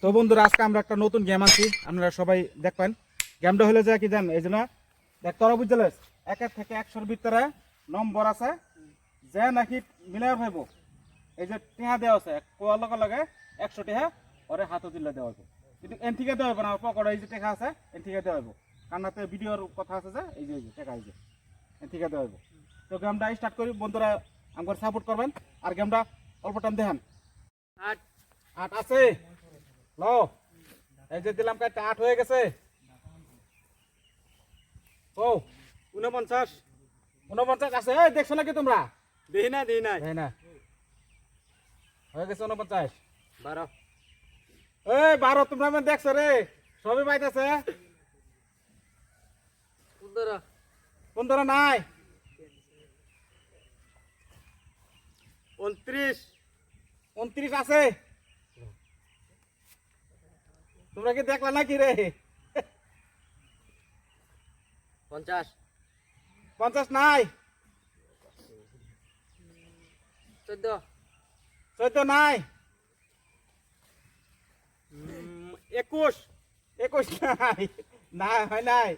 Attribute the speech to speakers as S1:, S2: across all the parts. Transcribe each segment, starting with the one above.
S1: তো বন্ধুরা আজকে আমরা একটা নতুন গেম আছি, আপনারা সবাই দেখবেন। গেমটা হলো যে কি জান, এই যে না দেখ তোরা বুঝলে 1 থেকে 100-র ভিতরে নম্বর আছে, যে নাকি মিলার ভাইব এই যে টেহা দেওয়া আছে কোয়া লগে লগে 100 টেহা ওরে হাতে দিলে দেওয়া হবে, কিন্তু এন থেকে দেওয়া হবে না, পকেটে এই যে টেকা আছে এন থেকে দেওয়া হবে, কান্নাতে ভিডিওর কথা আছে যে এই যে টেকা এই যে এন থেকে দেওয়া হবে। তো গেমটা স্টার্ট করি, বন্ধুরা আমার সাপোর্ট করবেন আর গেমটা অল্প টাইম দেখেন। 8 আছে ল, এই যে দিলাম কাটটা 8 হয়ে গেছে। ও 49 আছে, এই দেখছো নাকি তোমরা?
S2: দেই না
S1: তাই না, হয়ে গেছে 49।
S2: 12
S1: এই 12 তোমরা আমি দেখছো রে, সবই পাইতেছে। 15 নাই। 29 আছে, তোমরা কি দেখলা নাকি রে?
S2: 50
S1: 50 নাই। 14 নাই।
S2: 21
S1: নাই, নাই হয় নাই।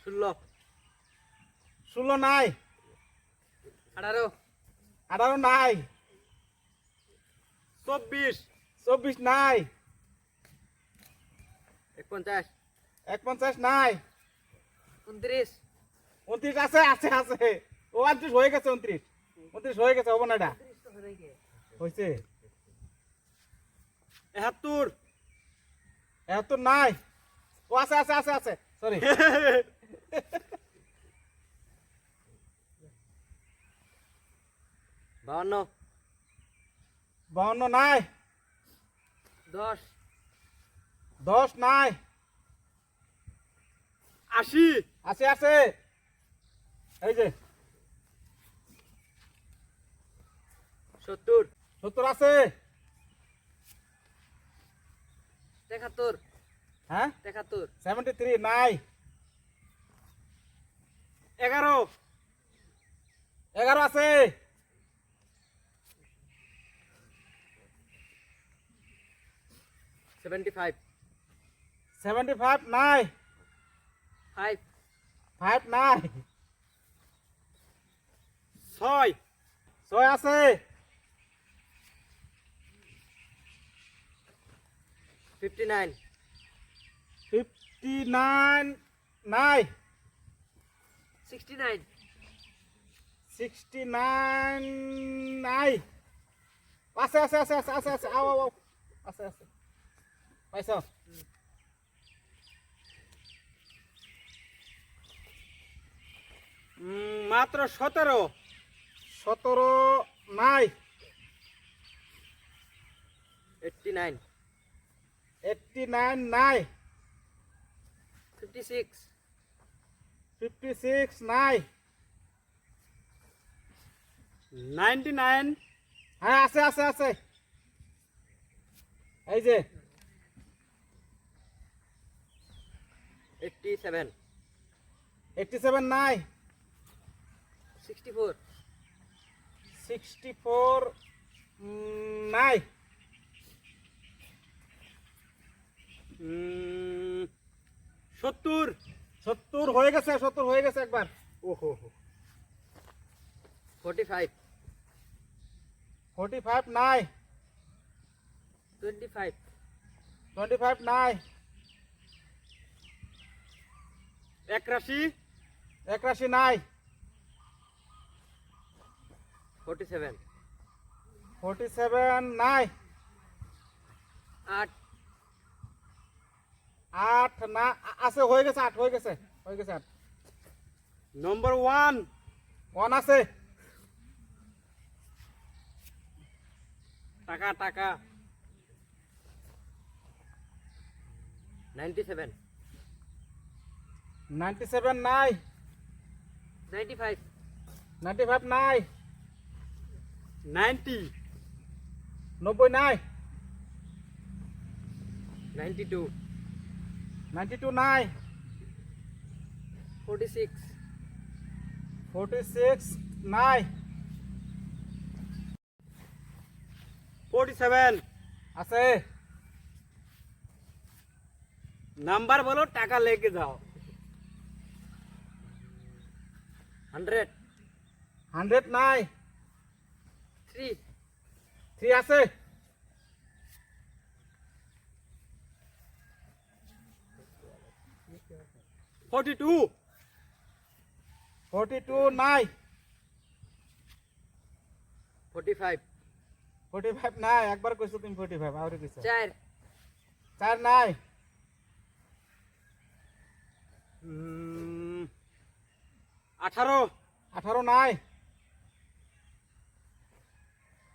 S1: 16 নাই। 18 নাই। 24 নাই। 51 নাই। 29 আছে আছে আছে, ও 29 হয়ে গেছে। 29 হয়ে গেছে, হবো না এটা হয়েছে। 71 নাই। ও আছে আছে আছে আছে, সরি। 52 নাই। 10 নাই।
S2: 80
S1: আছে আছে, এই যে 70 আছে।
S2: 73
S1: হ্যাঁ
S2: 73
S1: 73 নাই। 11 আছে। 75 নাই। 5 নাই। 6 আছে।
S2: 59
S1: 59 নাই।
S2: 69
S1: 69 নাই। আছে আছে আছে আছে আছে আছে, আও আও আছে আছে, পাইছো?
S2: মাত্র 17
S1: নাই।
S2: 89
S1: নাই।
S2: 56
S1: নাই।
S2: 99
S1: হ্যাঁ আছে আছে আছে, এই যে
S2: 87
S1: নাই।
S2: 64
S1: নাই। 70 হয়ে গেছে, 70 হয়ে গেছে একবার। ওহো
S2: 45
S1: নাই।
S2: 25
S1: নাই।
S2: 81
S1: নাই।
S2: 47
S1: নাই।
S2: 8
S1: না আছে, হয়ে গেছে 8 হয়ে গেছে, 8
S2: নম্বর 1
S1: আছে।
S2: টাকা 97
S1: নাই।
S2: 95
S1: নাই।
S2: 90
S1: নাই।
S2: 92
S1: নাই।
S2: 46
S1: নাই।
S2: 47
S1: আছে।
S2: নাম্বার বলো, টাকা লেগে যাও। 100
S1: 100 নাই।
S2: 3
S1: 3 আছে।
S2: 42
S1: 42 নাই।
S2: 45
S1: 45 নাই। একবার কইছো তুমি 45 আউরে কইছো।
S2: 4
S1: 4 নাই।
S2: 18
S1: 18 নাই।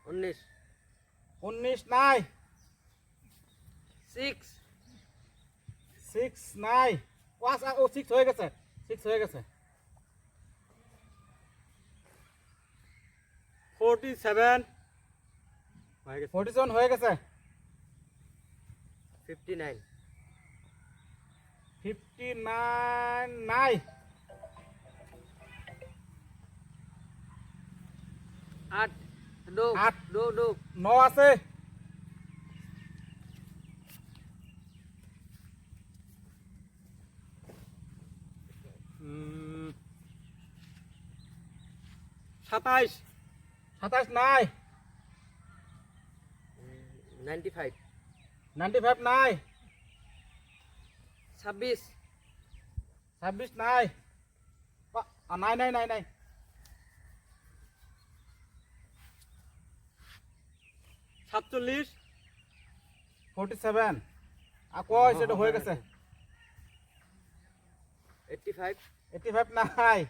S2: 19
S1: 19 নাই।
S2: 6
S1: 6 নাই। ও 6 হয়ে গেছে। 6 হয়ে গেছে।
S2: 47 হয়ে গেছে।
S1: 47 হয়ে গেছে।
S2: 59
S1: 59 নাই।
S2: 8 no
S1: 8
S2: no no
S1: 9 আছে।
S2: 27
S1: 27 নাই।
S2: 95
S1: 95 নাই।
S2: 26
S1: 26 নাই। নাই নাই নাই নাই।
S2: 47
S1: 47 কই সেটা হয়ে গেছে।
S2: 85
S1: 85 নাই।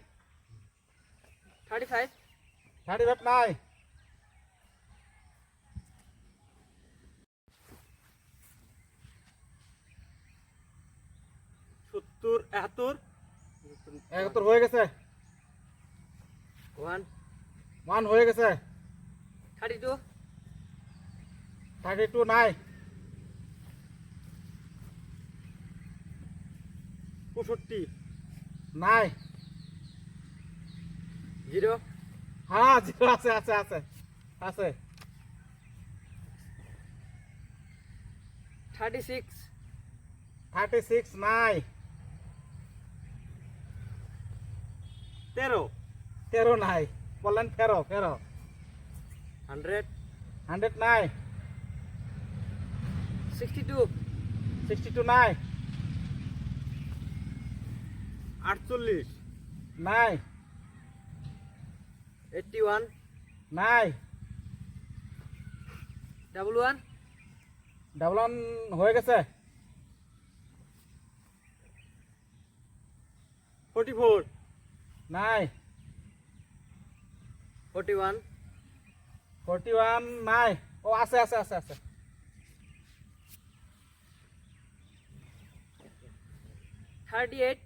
S2: 35
S1: 35 নাই।
S2: 70 71
S1: 71 হয়ে গেছে।
S2: 1
S1: 1 হয়ে গেছে।
S2: 32
S1: 32 নাই।
S2: 65
S1: নাই।
S2: 0
S1: হ্যাঁ 0 আছে আছে আছে আছে।
S2: 36
S1: 36 নাই।
S2: 13
S1: 13 নাই। বললেন ফেরো ফেরো।
S2: 100
S1: 100 নাই।
S2: 62
S1: 62 নাই।
S2: 48
S1: নাই।
S2: 81
S1: নাই।
S2: 11
S1: ডাবল 1 হয়ে গেছে।
S2: 44
S1: নাই।
S2: 41
S1: 41 নাই। ও আছে আছে আছে আছে।
S2: 38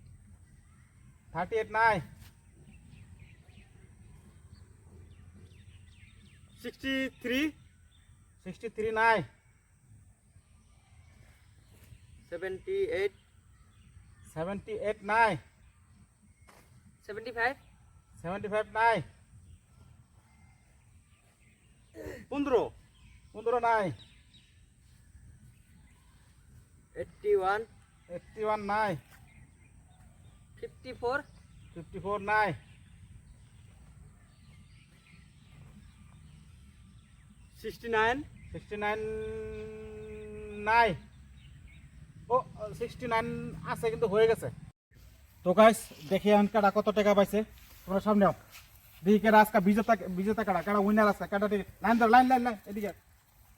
S1: 38 নাই।
S2: 63
S1: 63 নাই।
S2: 78
S1: 78 নাই।
S2: 75
S1: 75 নাই।
S2: 15
S1: 15 নাই।
S2: 81
S1: 81 নাই।
S2: 54
S1: 54 নাই।
S2: 69
S1: 69 নাই। ও 69 আছে কিন্তু হয়ে গেছে। তো গাইস দেখি এখন কাটা কত টাকা পাইছে। তোমরা সামনে আও। দেখি কেডা আজকে বিজেতা কাটা কাটা উইনার আছে কাটা লাইন ধর লাইন লাইন লাইন এদিকে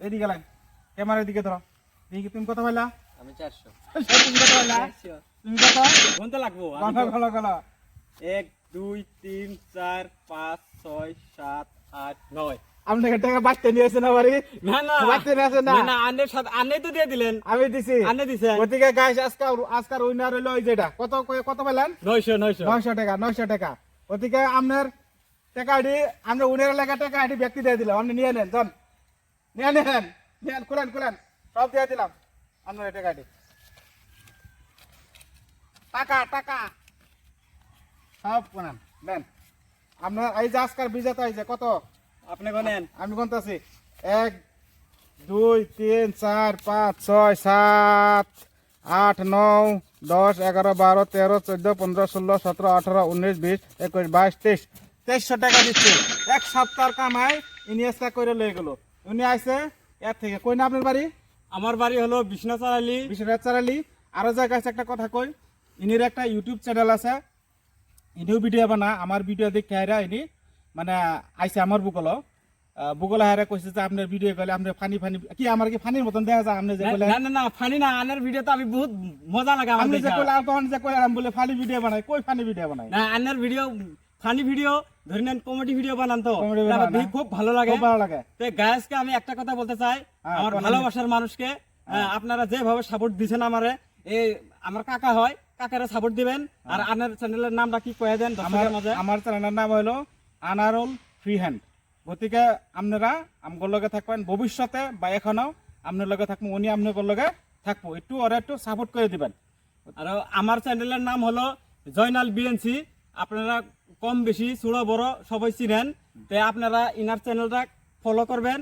S1: এদিকে লাইন ক্যামেরার দিকে ধরো। দেখি তুমি কত পাইলা?
S2: আমি 400
S1: তুমি কত পাইলা? তুমি কত?
S2: কোনটা লাগবো?
S1: ভালো ভালো ভালো।
S2: 1 2 3 4 5 6 7 8 9
S1: আপনাকে টাকা বাড়তে নিয়েছে না বাড়ি?
S2: না না
S1: বাড়তে নিয়েছে না?
S2: না না আন্নের সাথে আন্নে তো দিয়ে দিলেন।
S1: আমি দিছি।
S2: আন্নে দিছেন।
S1: ওদিকে গাইস আজকার উইনার হলো ওই যেটা কত কত পেলেন?
S2: 900
S1: 900 টাকা 900 টাকা। ওদিকে আপনার টাকা আইডি আমরা উইনার লেখা টাকা আইডি ব্যক্তি দিয়ে দিলাম। আপনি নিয়ে নেন জন নিয়ে নেন নেন খুলেন খুলেন সব দিয়ে দিলাম আপনার টাকা আইডি টাকা টাকা সব কোনেন নেন আপনার এই যে আজকার বিজেতা এই যে কত
S2: আপনি বলেন।
S1: আমি গুনতাছি 1 2 3 4 5 6 7 8, 9, 10, 11, 12, 13, 14, 15, 16, 17, 18, 19, 20, 21, 22, 23 2300 টাকা দিচ্ছে এক সপ্তাহের কামাই ইনি এসে করে লয়ে গেল উনি আইছে এর থেকে কই না আপনার বাড়ি
S2: আমার বাড়ি হলো বিশ্বনাথ আলী।
S1: বিশ্বনাথ চারালি আরো জায়গায় আছে একটা কথা কই ইনির একটা ইউটিউব চ্যানেল আছে ইনিও ভিডিও বানা আমার ভিডিও দেখে আইরা ইনি মানে আইছে আমার বুকল হারে কইছে যে আপনার ভিডিও গেলে আপনার ফানি ফানি কি আমার কি ফানির মতন দেখা যায় আপনি যে কইলে
S2: না না না ফানি না, আনার ভিডিও তো আমি বহুত মজা লাগে আমার
S1: আপনি যে
S2: দেখা।
S1: কইলে আর তখন যে কইলে আমি বলে ফানি ভিডিও বানাই কই ফানি ভিডিও বানাই
S2: না আনার ভিডিও ফানি ভিডিও ধরে নেন, কমেডি ভিডিও বানান তো
S1: Comedy video
S2: তারপর
S1: বানান,
S2: দেখি খুব ভালো লাগে।
S1: খুব ভালো লাগে
S2: তো গায়েসকে আমি একটা কথা বলতে চাই,
S1: হ্যাঁ,
S2: আমার
S1: বলেন।
S2: ভালোবাসার মানুষকে আপনারা যেভাবে সাপোর্ট দিছেন আমারে, এই আমার কাকা হয়, কাকারে সাপোর্ট দিবেন। আর আপনার চ্যানেলের নামটা কি কয়ে দেন দর্শকের মাঝে?
S1: আমার চ্যানেলের নাম হলো আনারুল ফ্রি হ্যান্ড গতিকে আপনারা আমগর লগে থাকবেন ভবিষ্যতে বা এখনো আপনার লগে থাকবো উনি আপনার লগে থাকবো একটু ওরা একটু সাপোর্ট করে দিবেন
S2: আর আমার চ্যানেলের নাম হলো জয়নাল বিএনসি। আপনারা কম বেশি ছোট বড় সবাই চিনেন, তো আপনারা ইনার চ্যানেলটা ফলো করবেন,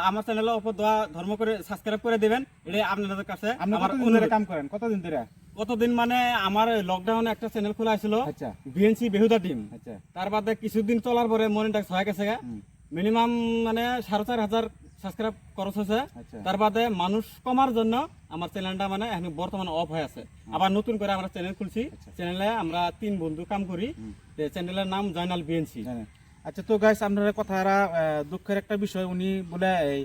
S2: আমার চ্যানেলের উপর দোয়া ধর্ম করে সাবস্ক্রাইব করে দিবেন। এটা আপনাদের কাছে
S1: আপনি
S2: আমার
S1: কতদিন ধরে কাম করেন কতদিন ধরে
S2: কতদিন মানে আমার লকডাউনে একটা চ্যানেল খোলা ছিল
S1: আচ্ছা
S2: বিএনসি বেহুদা টিম।
S1: আচ্ছা
S2: তার বাদে কিছুদিন চলার পরে মনিটাইজ হয়ে গেছে, মিনিমাম মানে 4,500 সাবস্ক্রাইব খরচ হয়েছে।
S1: আচ্ছা
S2: তার বাদে মানুষ কমার জন্য আমার চ্যানেলটা মানে এখন বর্তমানে অফ হয়ে আছে। আবার নতুন করে আমরা চ্যানেল খুলছি, চ্যানেলে আমরা 3 বন্ধু কাম করি। চ্যানেলের নাম জয়নাল বিএনসি।
S1: জানেন। আচ্ছা তো গাইস আপনারা কথারা দুঃখের একটা বিষয় উনি বলে এই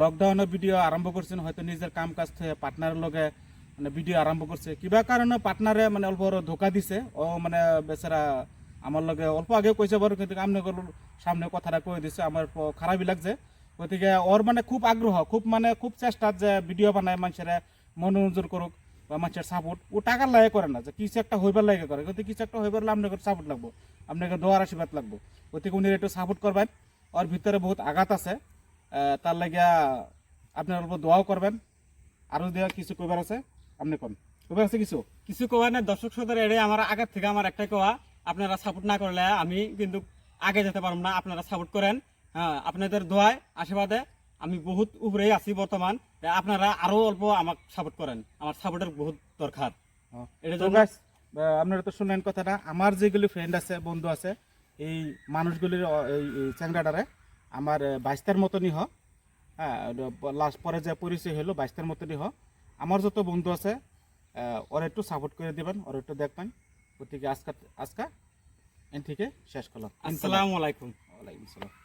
S1: লকডাউনের ভিডিও আরম্ভ করছেন হয়তো নিজের কাম কাজ থেকে পার্টনারের লগে মানে ভিডিও আরম্ভ করছে কিবা কারণে পার্টনারে মানে অল্প বড় ধোকা দিছে ও মানে বেচারা আমার লগে অল্প আগে কইছে বড় কিন্তু আমনে সামনে কথাটা কই দিছে আমার খারাপই লাগছে গতিকে ওর মানে খুব আগ্রহ খুব মানে খুব চেষ্টা যে ভিডিও বানায় মানুষের মনোরঞ্জন করুক বা মানুষের সাপোর্ট ও টাকার লাগে করে না যে কিছু একটা হইবার লাগে করে কিন্তু কিছু একটা হইবার আপনাকে সাপোর্ট লাগবো আপনাকে দোয়ার আশীর্বাদ লাগবো গতিকে উনি একটু সাপোর্ট করবেন ওর ভিতরে বহুত আঘাত আছে তার লাগিয়া আপনার অল্প দোয়াও করবেন আরো দেওয়া কিছু কইবার আছে আপনি কোন কইবার আছে কিছু
S2: কিছু কোয়া না দর্শক শ্রোতার, এড়ে আমার আগের থেকে আমার একটাই কোয়া, আপনারা সাপোর্ট না করলে আমি কিন্তু আগে যেতে পারবো না। আপনারা সাপোর্ট করেন, হ্যাঁ আপনাদের দোয়ায় আশীর্বাদে আমি বহুত উপরেই আছি বর্তমান। তাই আপনারা আরো অল্প আমাকে সাপোর্ট করেন, আমার সাপোর্টের বহুত দরকার। এটার
S1: তো
S2: জন্য
S1: guys, আপনারা তো শুনলেন কথাটা আমার যেগুলি ফ্রেন্ড আছে বন্ধু আছে এই মানুষগুলির এই চ্যাংরাটারে আমার বাইশটার মতনই হ হ্যাঁ লাস্ট পরে যে পরিচয় হলো বাইশটার মতনই হ আমার যত বন্ধু আছে ওরা একটু সাপোর্ট করে দিবেন ওরা একটু দেখবেন গতিকে আজকা এন থেকে শেষ করলাম
S2: আসসালামু আলাইকুম।
S1: ওয়ালাইকুম আসসালাম